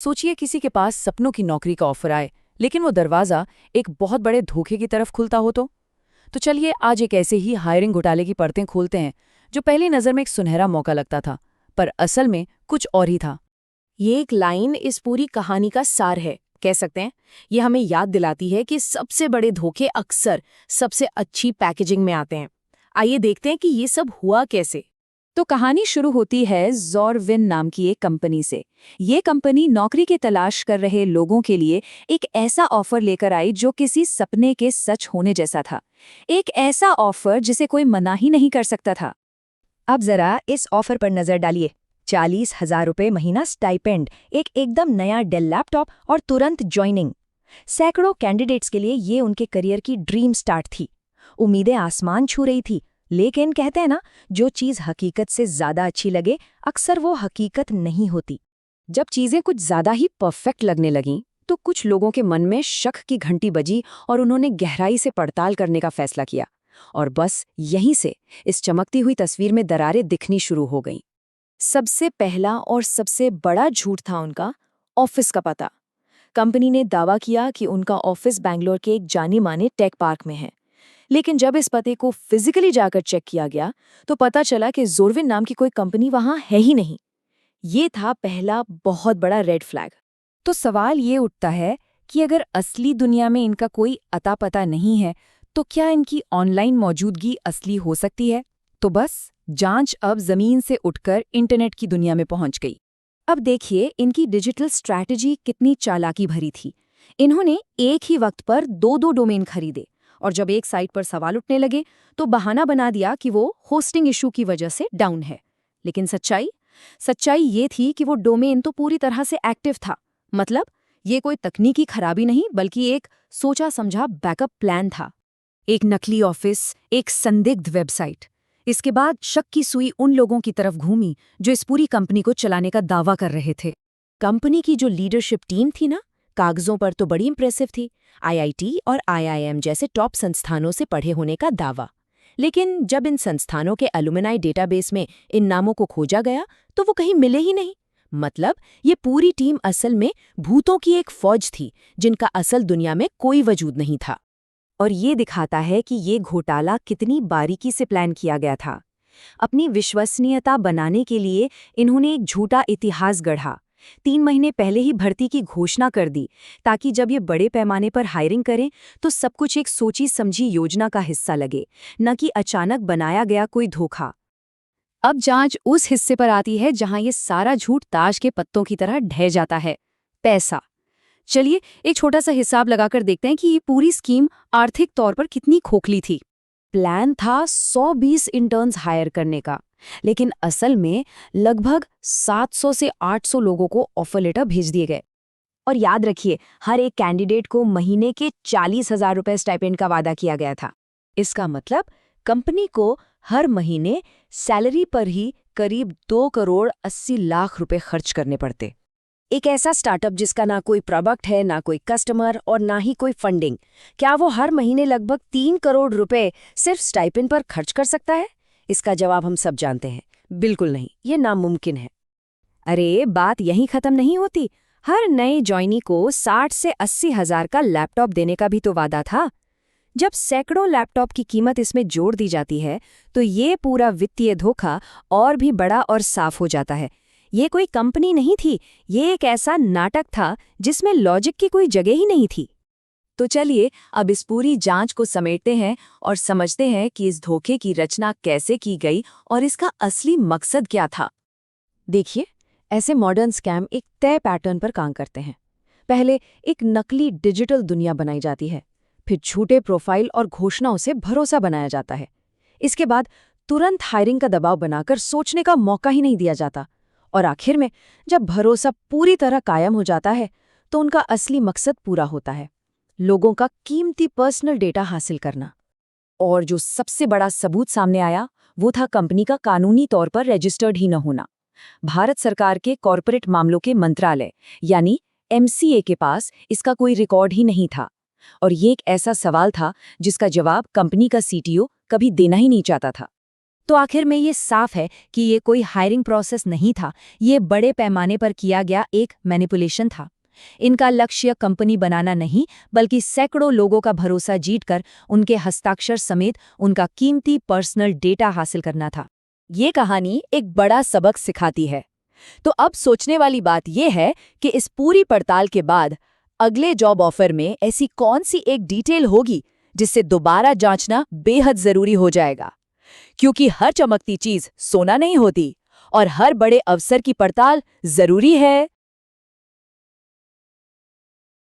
सोचिए किसी के पास सपनों की नौकरी का ऑफर आए, लेकिन वो दरवाजा एक बहुत बड़े धोखे की तरफ खुलता हो तो चलिए आज एक ऐसे ही हायरिंग घोटाले की परतें खोलते हैं, जो पहली नज़र में एक सुनहरा मौका लगता था, पर असल में कुछ और ही था। ये एक लाइन इस पूरी कहानी का सार है, कह सकते हैं। ये हमें याद दिलाती है कि सबसे बड़े धोखे अक्सर सबसे अच्छी पैकेजिंग में आते हैं। आइए देखते हैं कि ये सब हुआ कैसे। तो कहानी शुरू होती है ज़ोरविन नाम की एक कंपनी से। ये कंपनी नौकरी की तलाश कर रहे लोगों के लिए एक ऐसा ऑफर लेकर आई जो किसी सपने के सच होने जैसा था। एक ऐसा ऑफर जिसे कोई मना ही नहीं कर सकता था। अब जरा इस ऑफर पर नजर डालिए। 40,000 रुपये महीना स्टाइपेंड, एक एकदम नया डेल लैपटॉप और तुरंत ज्वाइनिंग। सैकड़ों कैंडिडेट्स के लिए ये उनके करियर की ड्रीम स्टार्ट थी। उम्मीदें आसमान छू रही थी, लेकिन कहते हैं ना, जो चीज़ हकीकत से ज़्यादा अच्छी लगे अक्सर वो हकीकत नहीं होती। जब चीजें कुछ ज्यादा ही परफेक्ट लगने लगीं, तो कुछ लोगों के मन में शक की घंटी बजी और उन्होंने गहराई से पड़ताल करने का फैसला किया। और बस यहीं से इस चमकती हुई तस्वीर में दरारें दिखनी शुरू हो गईं। सबसे पहला और सबसे बड़ा झूठ था उनका ऑफिस का पता। कंपनी ने दावा किया कि उनका ऑफिस बैंगलोर के एक जानी माने टेक पार्क में है, लेकिन जब इस पते को फिजिकली जाकर चेक किया गया तो पता चला कि ज़ोरविन नाम की कोई कंपनी वहां है ही नहीं। ये था पहला बहुत बड़ा रेड फ्लैग। तो सवाल ये उठता है कि अगर असली दुनिया में इनका कोई अता पता नहीं है, तो क्या इनकी ऑनलाइन मौजूदगी असली हो सकती है? तो बस जांच अब जमीन से उठकर इंटरनेट की दुनिया में पहुंच गई। अब देखिए इनकी डिजिटल स्ट्रैटेजी कितनी चालाकी भरी थी। इन्होंने एक ही वक्त पर दो दो डोमेन खरीदे, और जब एक साइट पर सवाल उठने लगे तो बहाना बना दिया कि वो होस्टिंग इशू की वजह से डाउन है। लेकिन सच्चाई ये थी कि वो डोमेन तो पूरी तरह से एक्टिव था। मतलब ये कोई तकनीकी खराबी नहीं, बल्कि एक सोचा समझा बैकअप प्लान था। एक नकली ऑफिस, एक संदिग्ध वेबसाइट। इसके बाद शक की सुई उन लोगों की तरफ घूमी जो इस पूरी कंपनी को चलाने का दावा कर रहे थे। कंपनी की जो लीडरशिप टीम थी ना, कागजों पर तो बड़ी इंप्रेसिव थी। आईआईटी और आईआईएम जैसे टॉप संस्थानों से पढ़े होने का दावा। लेकिन जब इन संस्थानों के एलुमनाई डेटाबेस में इन नामों को खोजा गया तो वो कहीं मिले ही नहीं। मतलब ये पूरी टीम असल में भूतों की एक फौज थी, जिनका असल दुनिया में कोई वजूद नहीं था। और ये दिखाता है कि ये घोटाला कितनी बारीकी से प्लान किया गया था। अपनी विश्वसनीयता बनाने के लिए इन्होंने एक झूठा इतिहास गढ़ा। 3 महीने पहले ही भर्ती की घोषणा कर दी, ताकि जब ये बड़े पैमाने पर हायरिंग करें तो सब कुछ एक सोची समझी योजना का हिस्सा लगे, न कि अचानक बनाया गया कोई धोखा। अब जांच उस हिस्से पर आती है जहां ये सारा झूठ ताश के पत्तों की तरह ढह जाता है, पैसा। चलिए एक छोटा सा हिसाब लगाकर देखते हैं कि ये पूरी स्कीम आर्थिक तौर पर कितनी खोखली थी। प्लान था 120 इंटर्न्स हायर करने का, लेकिन असल में लगभग 700 से 800 लोगों को ऑफर लेटर भेज दिए गए। और याद रखिए, हर एक कैंडिडेट को महीने के 40,000 रुपये स्टाइपेंड का वादा किया गया था। इसका मतलब कंपनी को हर महीने सैलरी पर ही करीब 2 करोड़ 80 लाख रुपए खर्च करने पड़ते। एक ऐसा स्टार्टअप जिसका ना कोई प्रोडक्ट है, ना कोई कस्टमर और ना ही कोई फंडिंग, क्या वो हर महीने लगभग 3 करोड़ रुपए सिर्फ स्टाइपेंड पर खर्च कर सकता है? इसका जवाब हम सब जानते हैं, बिल्कुल नहीं, ये नामुमकिन है। अरे बात यहीं खत्म नहीं होती। हर नए जॉइनी को 60 से 80 हजार का लैपटॉप देने का भी तो वादा था। जब सैकड़ों लैपटॉप की कीमत इसमें जोड़ दी जाती है तो ये पूरा वित्तीय धोखा और भी बड़ा और साफ हो जाता है। ये कोई कंपनी नहीं थी, ये एक ऐसा नाटक था जिसमें लॉजिक की कोई जगह ही नहीं थी। तो चलिए अब इस पूरी जांच को समेटते हैं और समझते हैं कि इस धोखे की रचना कैसे की गई और इसका असली मकसद क्या था। देखिए, ऐसे मॉडर्न स्कैम एक तय पैटर्न पर काम करते हैं। पहले एक नकली डिजिटल दुनिया बनाई जाती है, फिर झूठे प्रोफाइल और घोषणाओं से भरोसा बनाया जाता है। इसके बाद तुरंत हायरिंग का दबाव बनाकर सोचने का मौका ही नहीं दिया जाता, और आखिर में जब भरोसा पूरी तरह कायम हो जाता है तो उनका असली मकसद पूरा होता है, लोगों का कीमती पर्सनल डेटा हासिल करना। और जो सबसे बड़ा सबूत सामने आया वो था कंपनी का कानूनी तौर पर रजिस्टर्ड ही न होना। भारत सरकार के कॉरपोरेट मामलों के मंत्रालय यानी एमसीए के पास इसका कोई रिकॉर्ड ही नहीं था। और ये एक ऐसा सवाल था जिसका जवाब कंपनी का सीटीओ कभी देना ही नहीं चाहता था। तो आखिर में ये साफ है कि ये कोई हायरिंग प्रोसेस नहीं था, ये बड़े पैमाने पर किया गया एक मैनिपुलेशन था। इनका लक्ष्य कंपनी बनाना नहीं, बल्कि सैकड़ों लोगों का भरोसा जीतकर उनके हस्ताक्षर समेत उनका कीमती पर्सनल डेटा हासिल करना था। ये कहानी एक बड़ा सबक सिखाती है। तो अब सोचने वाली बात यह है कि इस पूरी पड़ताल के बाद अगले जॉब ऑफर में ऐसी कौन सी एक डिटेल होगी जिससे दोबारा जांचना बेहद जरूरी हो जाएगा, क्योंकि हर चमकती चीज सोना नहीं होती और हर बड़े अवसर की पड़ताल जरूरी है।